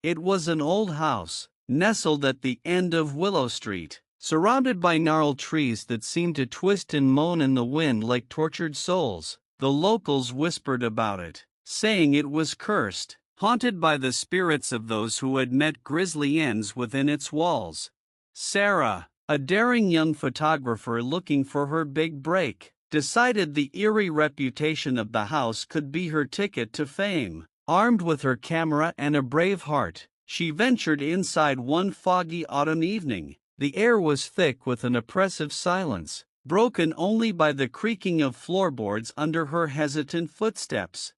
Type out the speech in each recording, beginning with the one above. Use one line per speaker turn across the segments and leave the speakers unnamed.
It was an old house, nestled at the end of Willow Street, surrounded by gnarled trees that seemed to twist and moan in the wind like tortured souls. The locals whispered about it, saying it was cursed, haunted by the spirits of those who had met grisly ends within its walls. Sarah, a daring young photographer looking for her big break, decided the eerie reputation of the house could be her ticket to fame. Armed with her camera and a brave heart, she ventured inside one foggy autumn evening. The air was thick with an oppressive silence, broken only by the creaking of floorboards under her hesitant footsteps.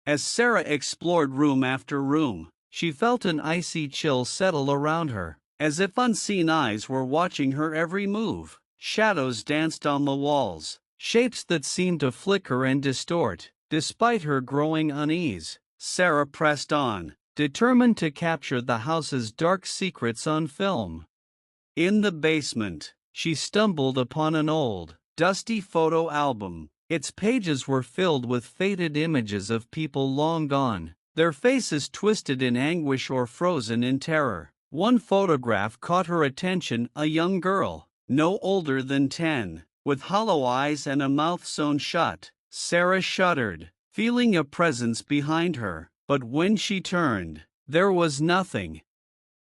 As Sarah explored room after room, she felt an icy chill settle around her, as if unseen eyes were watching her every move. Shadows danced on the walls, shapes that seemed to flicker and distort. Despite her growing unease, Sarah pressed on, determined to capture the house's dark secrets on film. In the basement, she stumbled upon an old, dusty photo album. Its pages were filled with faded images of people long gone, their faces twisted in anguish or frozen in terror. One photograph caught her attention, a young girl, no older than 10, with hollow eyes and a mouth sewn shut. Sarah shuddered, feeling a presence behind her, but when she turned, there was nothing.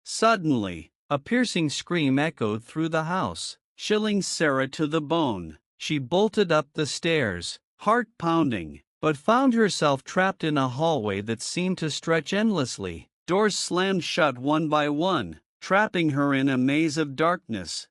Suddenly, a piercing scream echoed through the house, chilling Sarah to the bone. She bolted up the stairs, heart pounding, but found herself trapped in a hallway that seemed to stretch endlessly. Doors slammed shut one by one, trapping her in a maze of darkness.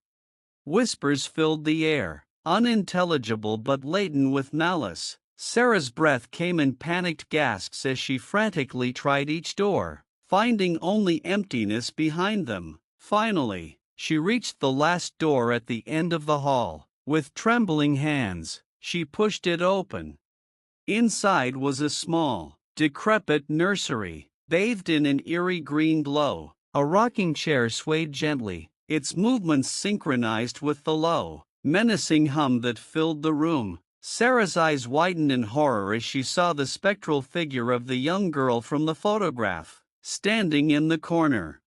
Whispers filled the air, unintelligible but laden with malice. Sarah's breath came in panicked gasps as she frantically tried each door, finding only emptiness behind them. Finally, she reached the last door at the end of the hall. With trembling hands, she pushed it open. Inside was a small, decrepit nursery, bathed in an eerie green glow. A rocking chair swayed gently, its movements synchronized with the low, menacing hum that filled the room. Sarah's eyes widened in horror as she saw the spectral figure of the young girl from the photograph, standing in the corner.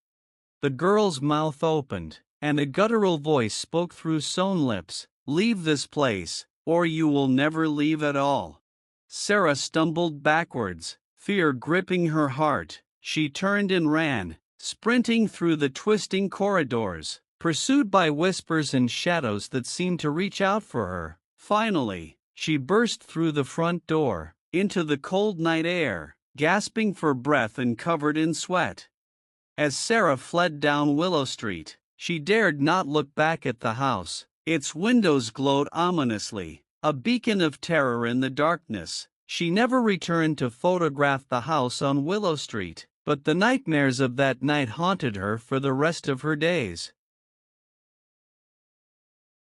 The girl's mouth opened, and a guttural voice spoke through sewn lips. "Leave this place, or you will never leave at all." Sarah stumbled backwards, fear gripping her heart. She turned and ran, sprinting through the twisting corridors, pursued by whispers and shadows that seemed to reach out for her. Finally, she burst through the front door, into the cold night air, gasping for breath and covered in sweat. As Sarah fled down Willow Street, she dared not look back at the house. Its windows glowed ominously, a beacon of terror in the darkness. She never returned to photograph the house on Willow Street, but the nightmares of that night haunted her for the rest of her days.